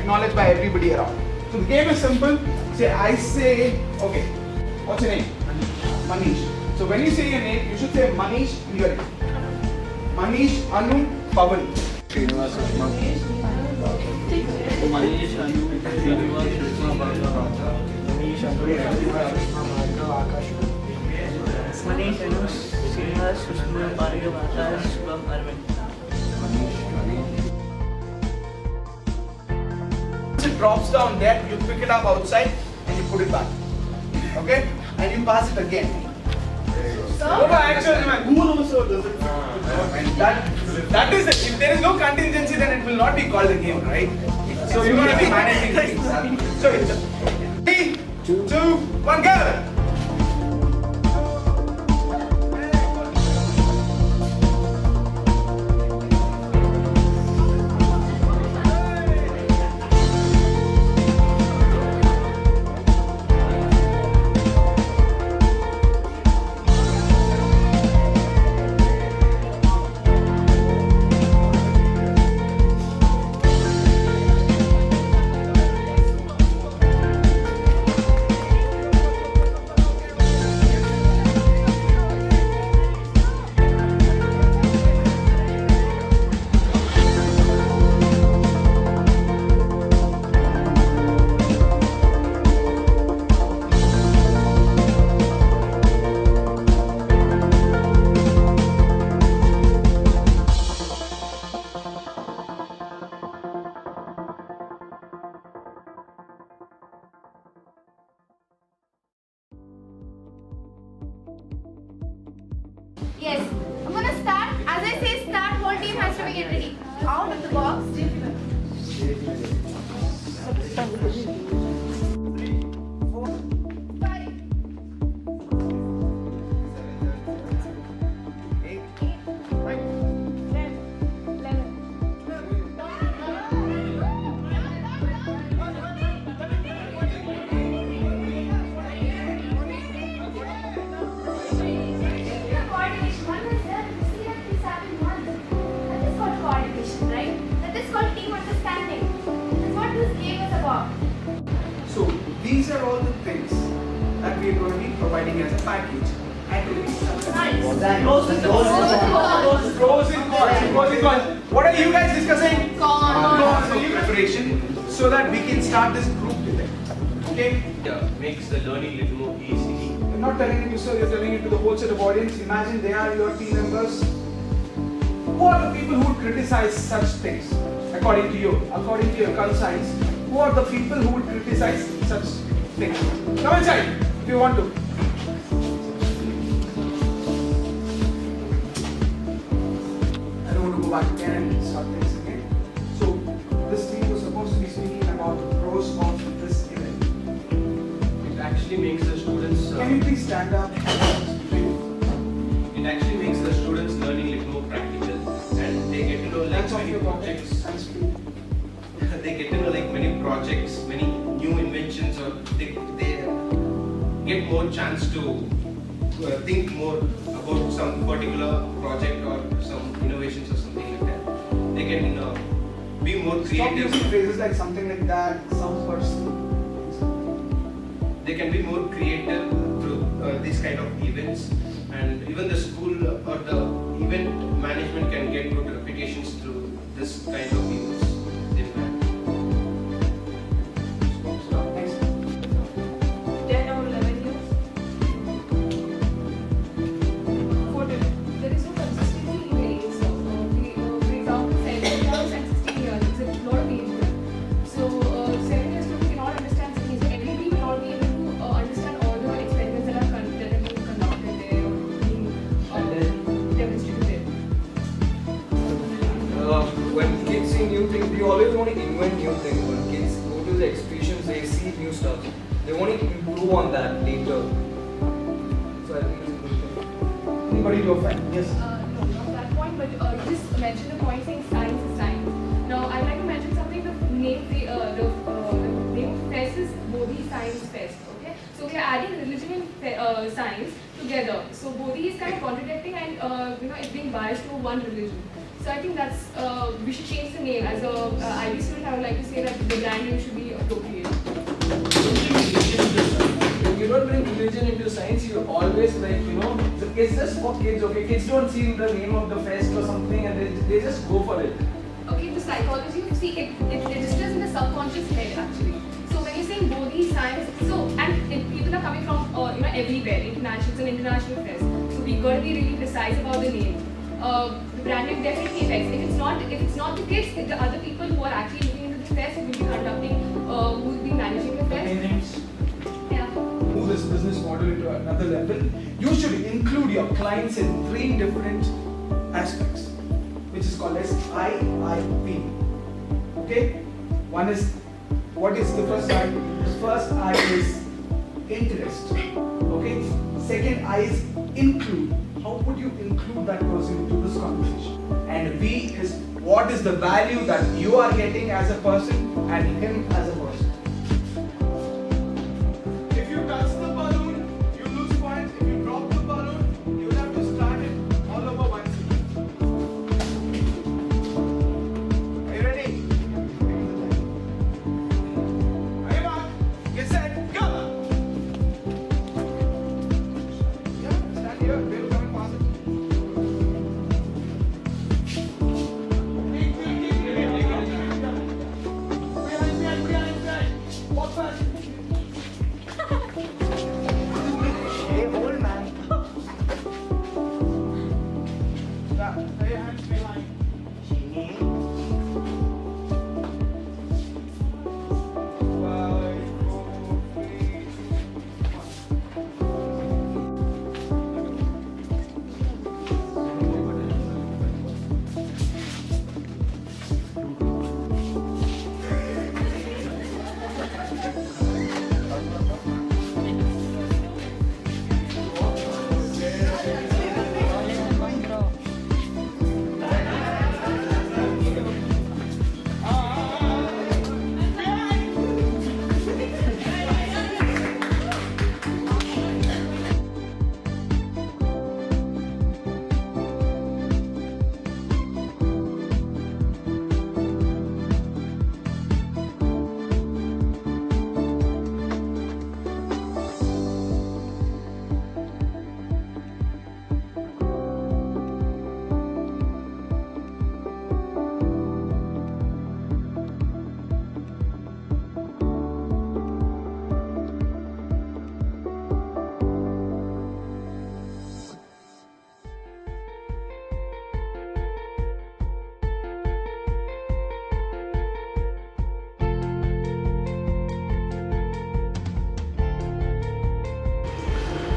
acknowledged by everybody around. So the game is simple. Say, I say, okay, what's your name? Manish. So when you say your name, you should say Manish in your name. Manish, Anu, Pavan. Manish, Anu, Srinivas, Sushma, Bhargava. Manish, Anu, Srinivas, Sushma, Bhargava, Akash, Shubham, Arvind. Once it drops down there, you pick it up outside and you put it back. Okay? And you pass it again. Who also does it? That is it. If there is no contingency, then it will not be called a game, right? So you're going to be managing things. So it's 3, 2, 1, go! Yes, I'm gonna start. As I say start, whole team has to be get ready. Out of the box. 5. Team understanding. That's what this game is about. So these are all the things that we are going to be providing as a package. Activities. Nice. Pros and cons. What are you guys discussing? Cons. Preparation, so that we can start this group debate. Okay? Yeah, makes the learning little more easy. I'm not telling it to you, sir. You're telling it to the whole set of audience. Imagine they are your team members. Who are the people who would criticize such things? According to you, according to your conscience, who are the people who would criticize such things? Come inside if you want to. I don't want to go back again and start things again. So, this team was supposed to be speaking about the pros of this event. It actually makes the students. Can you please stand up? It actually makes the students learning little more practical, and they get to know like many projects. They get to know like many projects, many new inventions, or they get more chance to think more about some particular project or some innovations or something like that. They can be more Stop creative. using phrases like something like that, some person. They can be more creative through these kind of events, and even the school or the event management can get good reputations through this kind of events. They plan. 10 or 11 years? 14. There is no consistency in age. For example, 7 years and 16 years, it's a lot of age gap. So, 7 years students cannot understand things. Everybody will not be able to understand all the experiments that are being conducted there or being demonstrated there. When kids see new things, we always want to invent new things. When kids go to the exhibitions, they see new stuff. They want to improve on that later. So I think it's a good thing. Anybody to offend? Yes. No, not that point, but you just mentioned a point saying science is science. Now, I'd like to mention something. The name of the fest is Bodhi Science Fest. Okay, so we are adding religion and science together. So Bodhi is kind of contradicting, and it's being biased to one religion. So I think that's we should change the name. As a IB student, I would like to say that the brand and you should be appropriate. If you don't bring religion into science, you always it's just for kids, okay? Kids don't see the name of the fest or something and they just go for it. Okay, the psychology, see, it registers in the subconscious head actually. So when you're saying Bodhi, science, people are coming from everywhere, international, it's an international fest. So we've got to be really precise about the name. The branding definitely affects. If it's not the kids, if the other people who are actually looking into the fest, who will be conducting, who will be managing the fest. Yeah. Move this business model into another level. You should include your clients in 3 different aspects, which is called as IIP. Okay? One is, what is the first I? The first I is interest. Okay? Second I is include. How would you include that person into this conversation? And B is, what is the value that you are getting as a person and him as a person? If you touch the balloon, you lose points. If you drop the balloon, you will have to start it all over once again. Are you ready? Are you marked? Get set, go! Yeah, stand here. We'll come and pass it. Behind. Walk fast. Hey, old man. Yeah, lay your hands behind. 5, 4, 3, 2, 1.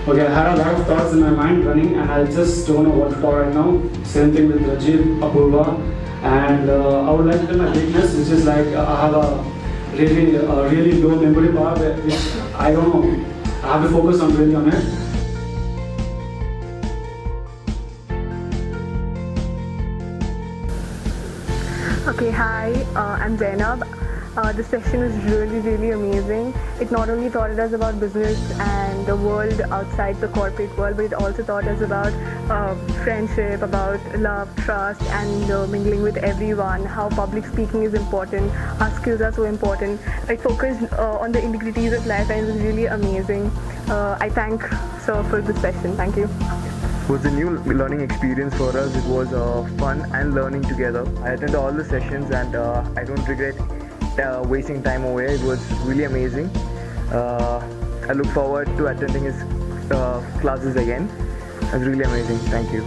Okay, I had a lot of thoughts in my mind running and I just don't know what to talk right now. Same thing with Rajiv, Apurva, and I would like to tell my weakness, which is like I have a really low memory power, which I don't know, I have to focus on really on it. Okay, hi, I'm Zainab. The session was really amazing. It not only taught us about business and the world outside the corporate world, but it also taught us about friendship, about love, trust, and mingling with everyone, how public speaking is important, our skills are so important. It focused on the integrities of life and it was really amazing. I thank Sir for this session. Thank you. It was a new learning experience for us. It was fun and learning together. I attended all the sessions and I don't regret wasting time over here. It was really amazing. I look forward to attending his classes again. It was really amazing. Thank you.